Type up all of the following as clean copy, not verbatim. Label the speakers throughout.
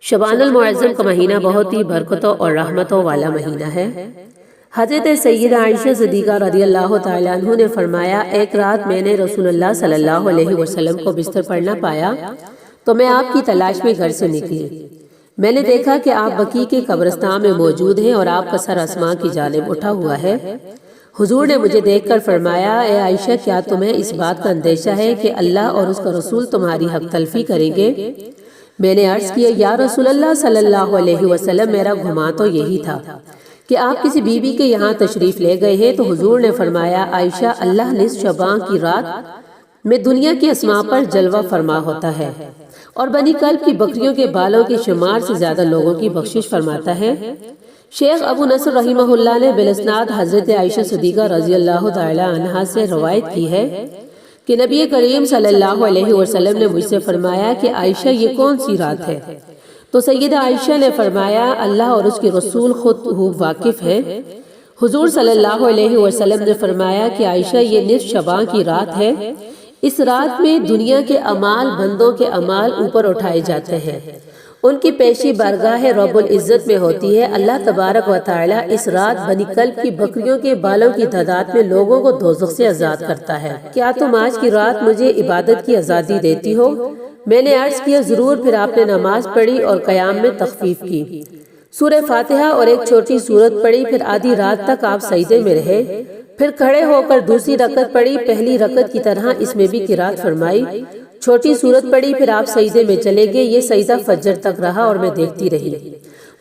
Speaker 1: شعبان المعظم کا مہینہ بہت ہی برکتوں اور رحمتوں والا مہینہ ہے۔ حضرت سیدہ عائشہ صدیقہ رضی اللہ تعالیٰ عنہ نے فرمایا، ایک رات میں نے رسول اللہ صلی اللہ علیہ وسلم کو بستر پر نہ پایا تو میں آپ کی تلاش میں گھر سے نکلی۔ میں نے دیکھا کہ آپ بقیع کے قبرستان میں موجود ہیں اور آپ کا سر آسمان کی جانب اٹھا ہوا ہے۔ حضور نے مجھے دیکھ کر فرمایا، اے عائشہ، کیا تمہیں اس بات کا اندیشہ ہے کہ اللہ اور اس کا رسول تمہاری حق تلفی کریں گے؟ میں نے عرض کیا، یا رسول اللہ صلی اللہ علیہ وسلم، میرا گمان تو یہی تھا کہ آپ کسی بی بی کے یہاں تشریف لے گئے ہیں۔ تو حضور نے فرمایا، عائشہ، اللہ نصف شعبان کی رات میں دنیا کی اسماء پر جلوہ فرما ہوتا ہے اور بنی کلب کی بکریوں کے بالوں کے شمار سے زیادہ لوگوں کی بخشش فرماتا ہے۔ شیخ ابو نصر رحمہ اللہ نے بالاسناد حضرت عائشہ صدیقہ رضی اللہ تعالی عنہا سے روایت کی ہے کہ نبی کریم صلی اللہ علیہ وسلم نے مجھ سے فرمایا کہ عائشہ، یہ کون سی رات ہے؟ تو سیدہ عائشہ نے فرمایا، اللہ اور اس کے رسول خود خوب واقف ہیں۔ حضور صلی اللہ علیہ وسلم نے فرمایا کہ عائشہ، یہ نصف شعبان کی رات ہے۔ اس رات میں دنیا کے اعمال، بندوں کے اعمال اوپر اٹھائے جاتے ہیں، ان کی پیشی بارگاہ رب العزت میں ہوتی ہے۔ اللہ تبارک و تعالی اس رات بنی کلب کی بکریوں کے بالوں کی تعداد میں لوگوں کو دوزخ سے آزاد کرتا ہے۔ کیا تم آج کی رات مجھے عبادت کی آزادی دیتی ہو؟ میں نے عرض کیا، ضرور۔ پھر آپ نے نماز پڑھی اور قیام میں تخفیف کی، سورہ فاتحہ اور ایک چھوٹی سورت پڑھی، پھر آدھی رات تک آپ سجدے میں رہے، پھر کھڑے ہو کر دوسری رکعت پڑھی، پہلی رکعت کی طرح اس میں بھی قرات فرمائی، چھوٹی سورت پڑھی، پھر آپ سجدے میں چلے گئے۔ یہ سجدہ فجر تک رہا اور میں دیکھتی رہی۔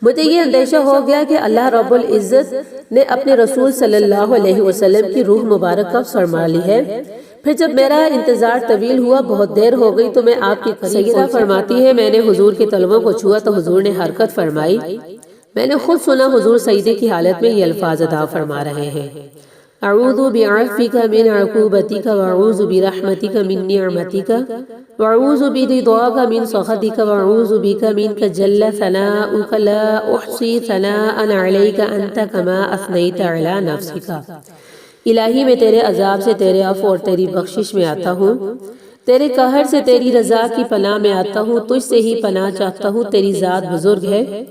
Speaker 1: مجھے یہ اندیشہ ہو گیا کہ اللہ رب العزت نے اپنے رسول صلی اللہ علیہ وسلم کی روح مبارک قبض فرما لی ہے۔ پھر جب میرا انتظار طویل ہوا، بہت دیر ہو گئی، تو میں آپ کی قریب سیدہ فرماتی ہے، میں نے حضور کے طلبوں کو چھوا تو حضور نے حرکت فرمائی۔ میں نے خود سنا حضور سجدے کی حالت میں یہ الفاظ ادا فرما رہے ہیں، اعوذ بعفوک من عقوبتک واعوذ برحمتک من نعمتک واعوذ برضاک من سخطک واعوذ بک منک جل ثناؤک لا احصی ثناء علیک انت کما اثنیت علی نفسک۔ الہی، میں تیرے عذاب سے، تیرے عفو اور تیری بخشش میں آتا ہوں، تیرے قہر سے، تیری رضا کی پناہ میں آتا ہوں، تجھ سے ہی پناہ چاہتا ہوں، تیری ذات بزرگ ہے،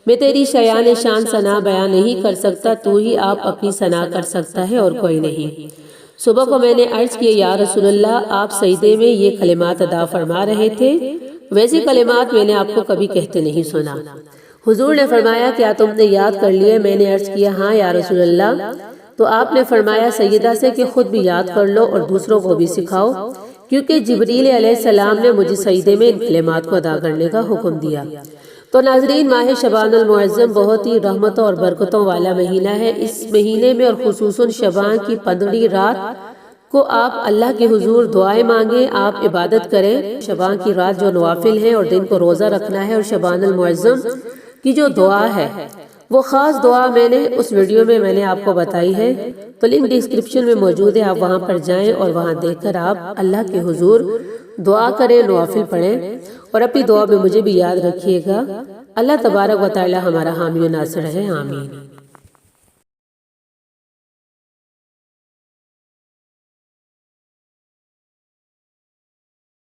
Speaker 1: میں تیری شیان شان ثنا بیان نہیں کر سکتا، تو ہی آپ اپنی ثنا کر سکتا ہے اور کوئی نہیں۔ صبح کو میں نے عرض کیا، یا رسول اللہ، آپ سجدے میں یہ کلمات ادا فرما رہے تھے، ویسے کلمات میں نے آپ کو کبھی کہتے نہیں سنا۔ حضور نے فرمایا، کیا تم نے یاد کر لیے؟ میں نے عرض کیا، ہاں یا رسول اللہ۔ تو آپ نے فرمایا سیدہ سے کہ خود بھی یاد کر لو اور دوسروں کو بھی سکھاؤ، کیونکہ جبریل علیہ السلام نے مجھے سجدے میں ان کلمات کو ادا کرنے کا حکم دیا۔ تو ناظرین، ماہ شعبان المعظم بہت ہی رحمتوں اور برکتوں والا مہینہ ہے۔ اس مہینے میں اور خصوصاً شعبان کی 15 رات کو آپ اللہ کے حضور دعائیں مانگیں، آپ عبادت کریں۔ شعبان کی رات جو نوافل ہیں اور دن کو روزہ رکھنا ہے، اور شعبان المعظم کی جو دعا ہے وہ خاص دعا میں نے اس ویڈیو میں نے آپ کو بتائی ہے، تو لنک ڈسکرپشن میں موجود ہے، آپ وہاں پر جائیں اور وہاں دیکھ کر آپ اللہ کے حضور دعا کریں، نوافل پڑھیں، اور اپنی دعا میں مجھے بھی یاد رکھیے گا۔ اللہ تبارک و تعالی ہمارا حامی و ناصر ہے، آمین۔